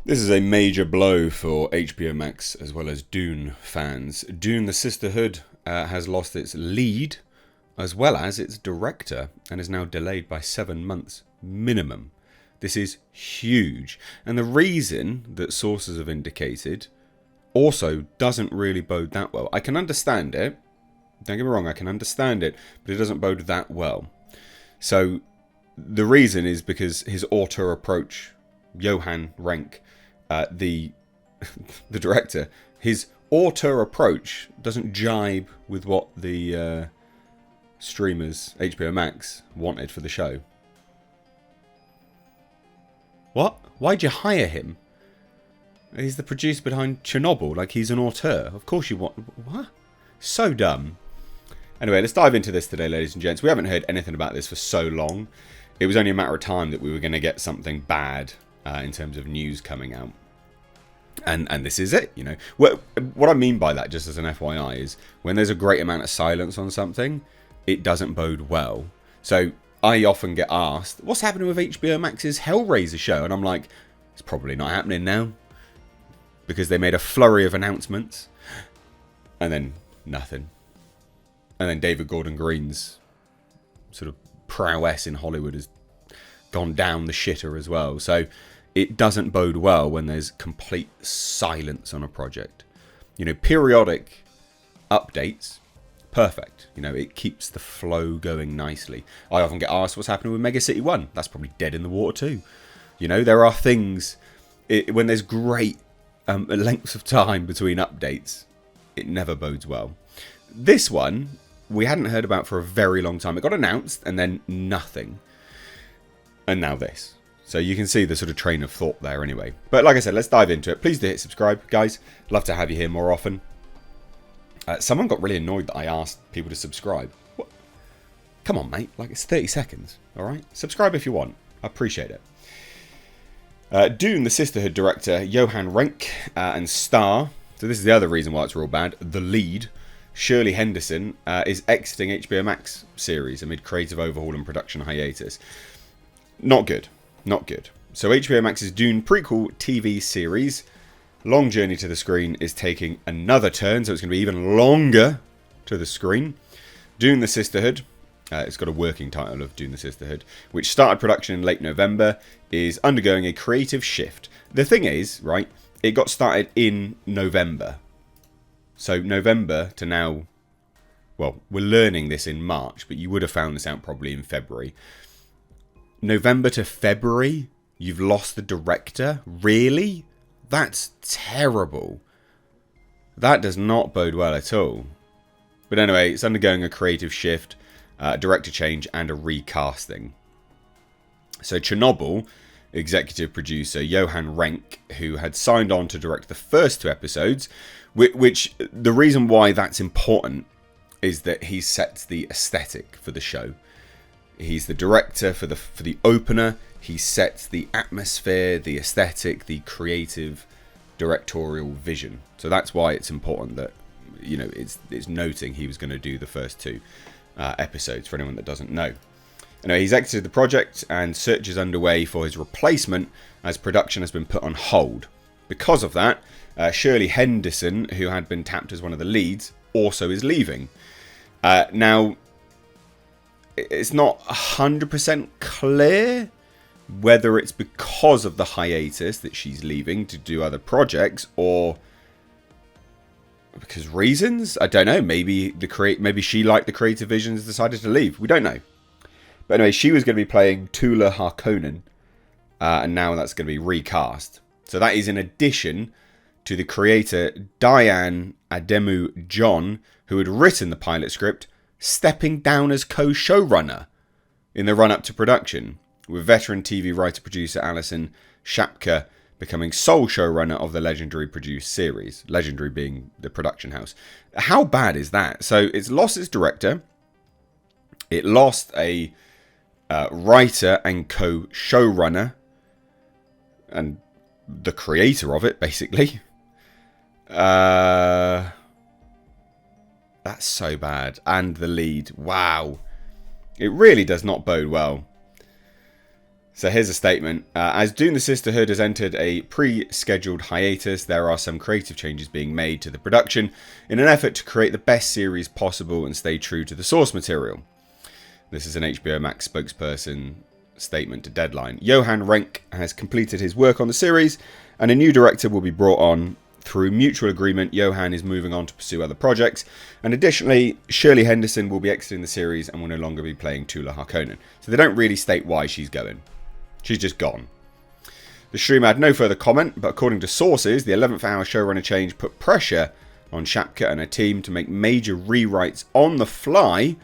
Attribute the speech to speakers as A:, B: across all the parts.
A: This is a major blow for HBO Max as well as Dune fans. Dune, the Sisterhood, has lost its lead as well as its director and is now delayed by 7 months minimum. This is huge. And the reason that sources have indicated also doesn't really bode that well. I can understand it. Don't get me wrong, I can understand it, but it doesn't bode that well. So the reason is because his auteur approach, Johan Renck, the director, his auteur approach doesn't jibe with what the streamers, HBO Max, wanted for the show. What? Why'd you hire him? He's the producer behind Chernobyl, like he's an auteur. Of course you want... What? So dumb. Anyway, let's dive into this today, ladies and gents. We haven't heard anything about this for so long. It was only a matter of time that we were going to get something bad in terms of news coming out. And this is it, you know. What I mean by that, just as an FYI, is when there's a great amount of silence on something, it doesn't bode well. So I often get asked, what's happening with HBO Max's Hellraiser show? And I'm like, it's probably not happening now. Because they made a flurry of announcements. And then nothing. And then David Gordon Green's sort of prowess in Hollywood has gone down the shitter as well. So it doesn't bode well when there's complete silence on a project. You know, periodic updates, perfect. You know, it keeps the flow going nicely. I often get asked what's happening with Mega City 1. That's probably dead in the water too. You know, there are things, when there's great lengths of time between updates, it never bodes well. This one, we hadn't heard about for a very long time. It got announced and then nothing. And now this. So you can see the sort of train of thought there anyway. But like I said, let's dive into it. Please do hit subscribe, guys. Love to have you here more often. Someone got really annoyed that I asked people to subscribe. What? Come on, mate. Like, it's 30 seconds. All right? Subscribe if you want. I appreciate it. Dune, the Sisterhood director, Johan Renck, and star, so this is the other reason why it's real bad, the lead, Shirley Henderson, is exiting HBO Max series amid creative overhaul and production hiatus. Not good. Not good. So HBO Max's Dune prequel TV series, Long Journey to the Screen, is taking another turn, so it's going to be even longer to the screen. Dune the Sisterhood, it's got a working title of Dune the Sisterhood, which started production in late November, is undergoing a creative shift. The thing is, right, it got started in November. So November to now, well, we're learning this in March, but you would have found this out probably in February. November to February, you've lost the director? Really? That's terrible. That does not bode well at all. But anyway, it's undergoing a creative shift, director change, and a recasting. So Chernobyl executive producer Johan Renck, who had signed on to direct the first 2 episodes, which the reason why that's important is that he sets the aesthetic for the show. He's the director for the opener. He sets the atmosphere, the aesthetic, the creative directorial vision. So that's why it's important that, you know, it's noting he was going to do the first 2 episodes for anyone that doesn't know. Anyway, he's exited the project and search is underway for his replacement as production has been put on hold. Because of that, Shirley Henderson, who had been tapped as one of the leads, also is leaving. Now, it's not 100% clear whether it's because of the hiatus that she's leaving to do other projects or because reasons. I don't know. Maybe she liked the creative visions and decided to leave. We don't know. But anyway, she was going to be playing Tula Harkonnen, and now that's going to be recast. So that is in addition to the creator Diane Ademu John, who had written the pilot script, stepping down as co-showrunner in the run-up to production, with veteran TV writer-producer Alison Shapka becoming sole showrunner of the legendary produced series, legendary being the production house. How bad is that? So it's lost its director, it lost a writer and co-showrunner, and the creator of it, basically. That's so bad. And the lead. Wow. It really does not bode well. So here's a statement. As DUNE the Sisterhood has entered a pre-scheduled hiatus, there are some creative changes being made to the production in an effort to create the best series possible and stay true to the source material. This is an HBO Max spokesperson statement to Deadline. Johan Renck has completed his work on the series and a new director will be brought on. Through mutual agreement, Johan is moving on to pursue other projects, and additionally, Shirley Henderson will be exiting the series and will no longer be playing Tula Harkonnen. So they don't really state why she's going. She's just gone. The stream had no further comment, but according to sources, the 11th hour showrunner change put pressure on Shapka and her team to make major rewrites on the fly.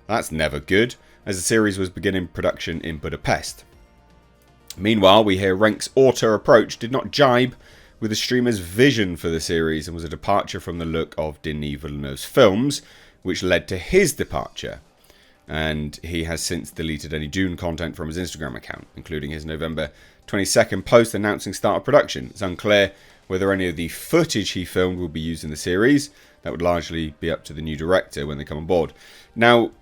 A: That's never good, as the series was beginning production in Budapest. Meanwhile, we hear Renck's auteur approach did not jibe with the streamer's vision for the series and was a departure from the look of Denis Villeneuve's films, which led to his departure. And he has since deleted any DUNE content from his Instagram account, including his November 22nd post announcing start of production. It's unclear whether any of the footage he filmed will be used in the series. That would largely be up to the new director when they come on board. Now,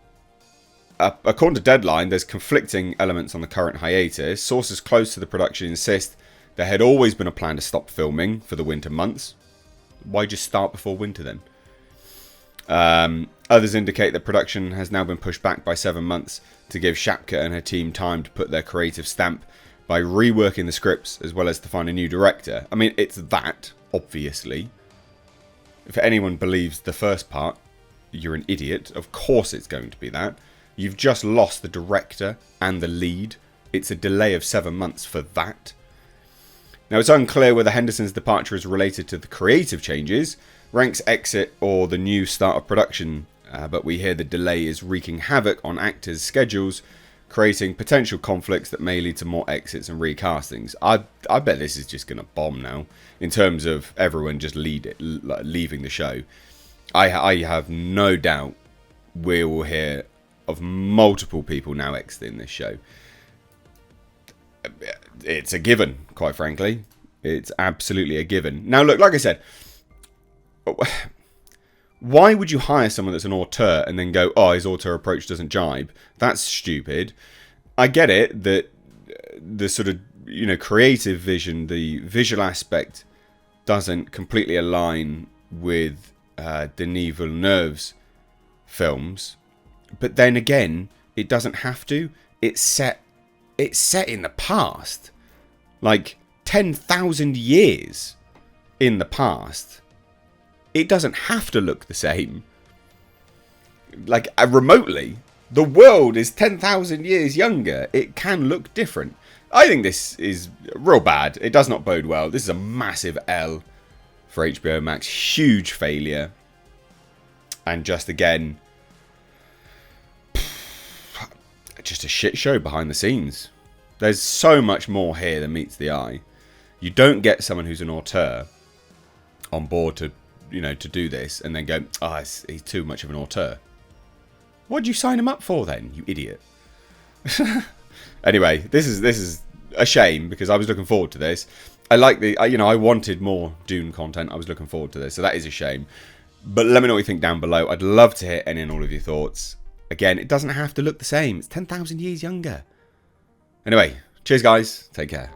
A: according to Deadline, there's conflicting elements on the current hiatus. Sources close to the production insist there had always been a plan to stop filming for the winter months. Why just start before winter then? Others indicate that production has now been pushed back by 7 months to give Shapka and her team time to put their creative stamp by reworking the scripts as well as to find a new director. I mean, it's that, obviously. If anyone believes the first part, you're an idiot. Of course it's going to be that. You've just lost the director and the lead. It's a delay of 7 months for that. Now, it's unclear whether Henderson's departure is related to the creative changes, Renck's exit, or the new start of production, but we hear the delay is wreaking havoc on actors' schedules, creating potential conflicts that may lead to more exits and recastings. I bet this is just going to bomb now, in terms of everyone just leaving the show. I have no doubt we will hear of multiple people now exiting this show. It's a given, quite frankly. It's absolutely a given. Now, look, like I said, why would you hire someone that's an auteur and then go, oh, his auteur approach doesn't jibe? That's stupid. I get it that the sort of, creative vision, the visual aspect doesn't completely align with Denis Villeneuve's films. But then again, it doesn't have to. It's set in the past, like 10,000 years in the past. It doesn't have to look the same. Like, remotely, the world is 10,000 years younger. It can look different. I think this is real bad. It does not bode well. This is a massive L for HBO Max. Huge failure. And just again, just a shit show behind the scenes. There's so much more here than meets the eye. You don't get someone who's an auteur on board to, to do this and then go, he's too much of an auteur. What'd you sign him up for then, you idiot? Anyway, this is a shame because I was looking forward to this. I like I wanted more DUNE content. I was looking forward to this, so that is a shame. But let me know what you think down below. I'd love to hear any and all of your thoughts. Again, it doesn't have to look the same. It's 10,000 years younger. Anyway, cheers guys. Take care.